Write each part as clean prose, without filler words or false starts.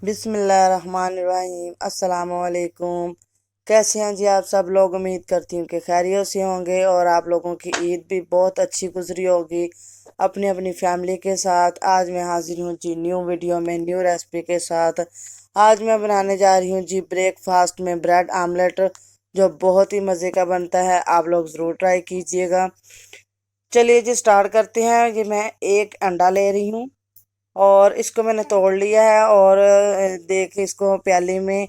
बिस्मिल्लाहिर्रहमानिर्रहीम अस्सलाम वालेकुम। कैसे हैं जी आप सब लोग। उम्मीद करती हूँ कि खैरियत से होंगे और आप लोगों की ईद भी बहुत अच्छी गुजरी होगी अपनी अपनी फैमिली के साथ। आज मैं हाजिर हूँ जी न्यू वीडियो में न्यू रेसिपी के साथ। आज मैं बनाने जा रही हूँ जी ब्रेकफास्ट में ब्रेड आमलेट, जो बहुत ही मज़े का बनता है। आप लोग ज़रूर ट्राई कीजिएगा। चलिए जी स्टार्ट करते हैं। ये मैं एक अंडा ले रही हूँ और इसको मैंने तोड़ लिया है और देख इसको प्याली में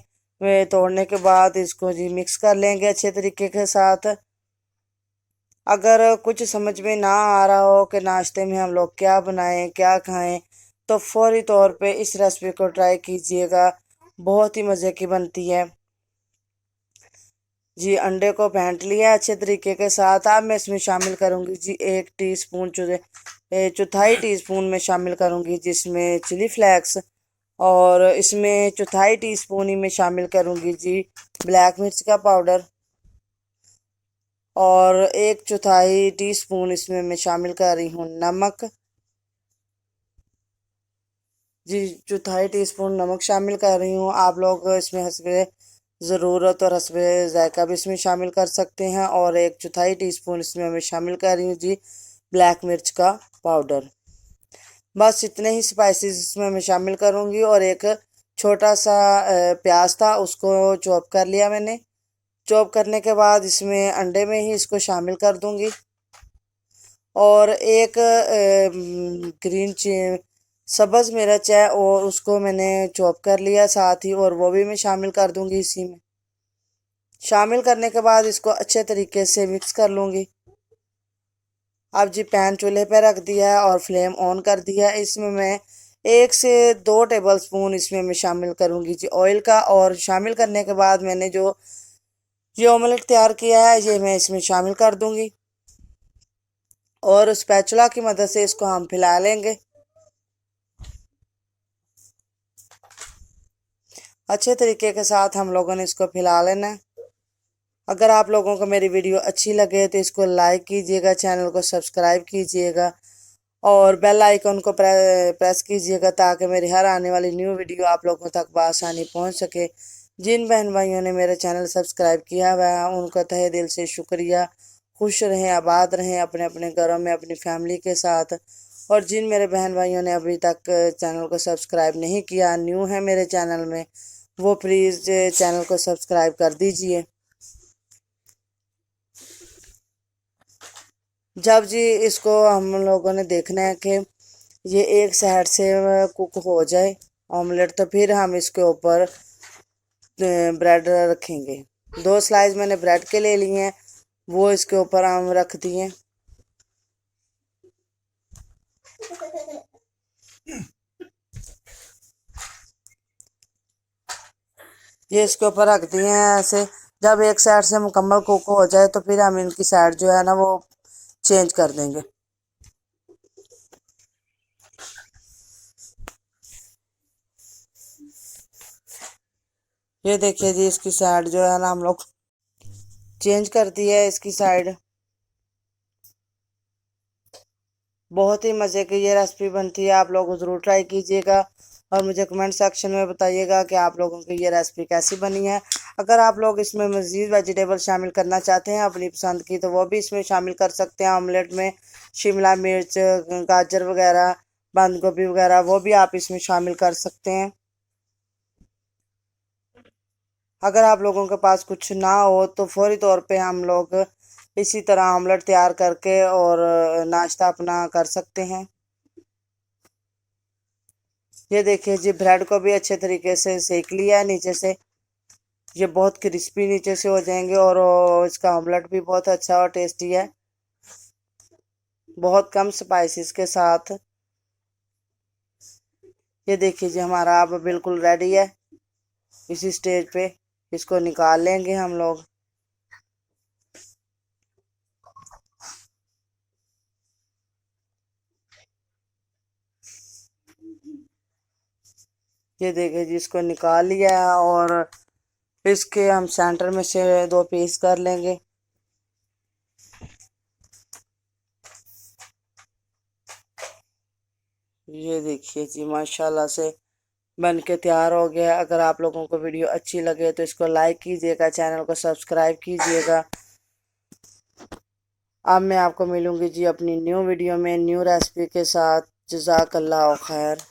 तोड़ने के बाद इसको जी मिक्स कर लेंगे अच्छे तरीके के साथ। अगर कुछ समझ में ना आ रहा हो कि नाश्ते में हम लोग क्या बनाएं क्या खाएं, तो फौरी तौर पे इस रेसिपी को ट्राई कीजिएगा, बहुत ही मज़े की बनती है। जी अंडे को फेंट लिया अच्छे तरीके के साथ। अब मैं इसमें शामिल करूंगी जी 1 टीस्पून चौथाई टीस्पून में शामिल करूंगी जिसमें चिली फ्लेक्स, और इसमें चौथाई टीस्पून ही मैं शामिल करूंगी जी ब्लैक मिर्च का पाउडर, और 1/4 टीस्पून इसमें मैं शामिल कर रही हूँ नमक। जी 1/4 टीस्पून नमक शामिल कर रही हूँ। आप लोग इसमें हस्बे ज़रूरत और हस्बे जायका भी इसमें शामिल कर सकते हैं। और 1/4 टीस्पून इसमें मैं शामिल कर रही हूँ जी ब्लैक मिर्च का पाउडर। बस इतने ही स्पाइसेस इसमें मैं शामिल करूँगी। और एक छोटा सा प्याज था, उसको चॉप कर लिया मैंने। चॉप करने के बाद इसमें अंडे में ही इसको शामिल कर दूंगी। और एक ग्रीन सब्ज़ मिर्च है और उसको मैंने चॉप कर लिया साथ ही, और वो भी मैं शामिल कर दूंगी इसी में। शामिल करने के बाद इसको अच्छे तरीके से मिक्स कर लूँगी। अब जी पैन चूल्हे पे रख दिया है और फ्लेम ऑन कर दिया है। इसमें मैं 1 से 2 टेबल स्पून इसमें मैं शामिल करूँगी जी ऑयल का। और शामिल करने के बाद मैंने जो ये ऑमलेट तैयार किया है ये मैं इसमें शामिल कर दूंगी, और स्पैचुला की मदद से इसको हम फैला लेंगे अच्छे तरीके के साथ। हम लोगों ने इसको फैला लेना है। अगर आप लोगों को मेरी वीडियो अच्छी लगे तो इसको लाइक कीजिएगा, चैनल को सब्सक्राइब कीजिएगा और बेल आइकन को प्रेस कीजिएगा, ताकि मेरी हर आने वाली न्यू वीडियो आप लोगों तक बआसानी पहुंच सके। जिन बहन भाइयों ने मेरा चैनल सब्सक्राइब किया हुआ है उनका तहे दिल से शुक्रिया। खुश रहें, आबाद रहें अपने अपने घरों में अपनी फैमिली के साथ। और जिन मेरे बहन भाइयों ने अभी तक चैनल को सब्सक्राइब नहीं किया, न्यू है मेरे चैनल में, वो प्लीज़ चैनल को सब्सक्राइब कर दीजिए। जब जी इसको हम लोगों ने देखना है कि ये एक साइड से कुक हो जाए ऑमलेट, तो फिर हम इसके ऊपर ब्रेड रखेंगे। 2 स्लाइस मैंने ब्रेड के ले लिए हैं, वो इसके ऊपर हम रख दिए। ये इसके ऊपर रख दिए हैं ऐसे। जब एक साइड से मुकम्मल कुक हो जाए तो फिर हम इनकी साइड जो है ना वो चेंज कर देंगे। ये देखिए जी इसकी साइड जो है ना हम लोग चेंज कर दी है इसकी साइड। बहुत ही मज़े की ये रेसिपी बनती है, आप लोग ज़रूर ट्राई कीजिएगा और मुझे कमेंट सेक्शन में बताइएगा कि आप लोगों की ये रेसिपी कैसी बनी है। अगर आप लोग इसमें मज़ीद वेजिटेबल शामिल करना चाहते हैं अपनी पसंद की, तो वो भी इसमें शामिल कर सकते हैं ऑमलेट में। शिमला मिर्च, गाजर वगैरह, बंद गोभी वगैरह, वो भी आप इसमें शामिल कर सकते हैं। अगर आप लोगों के पास कुछ ना हो तो फौरी तौर पे हम लोग इसी तरह ऑमलेट तैयार करके और नाश्ता अपना कर सकते हैं। ये देखिए जी ब्रेड को भी अच्छे तरीके से सेक लिया है नीचे से। ये बहुत क्रिस्पी नीचे से हो जाएंगे और इसका ऑमलेट भी बहुत अच्छा और टेस्टी है, बहुत कम स्पाइसेस के साथ। ये देखिए जी हमारा अब बिल्कुल रेडी है। इसी स्टेज पे इसको निकाल लेंगे हम लोग। ये देखिए जी इसको निकाल लिया है और इसके हम सेंटर में से 2 पीस कर लेंगे। ये देखिए जी माशाल्लाह से बन के तैयार हो गया। अगर आप लोगों को वीडियो अच्छी लगे तो इसको लाइक कीजिएगा, चैनल को सब्सक्राइब कीजिएगा। अब मैं आपको मिलूंगी जी अपनी न्यू वीडियो में न्यू रेसिपी के साथ। जज़ाकल्लाह खैर।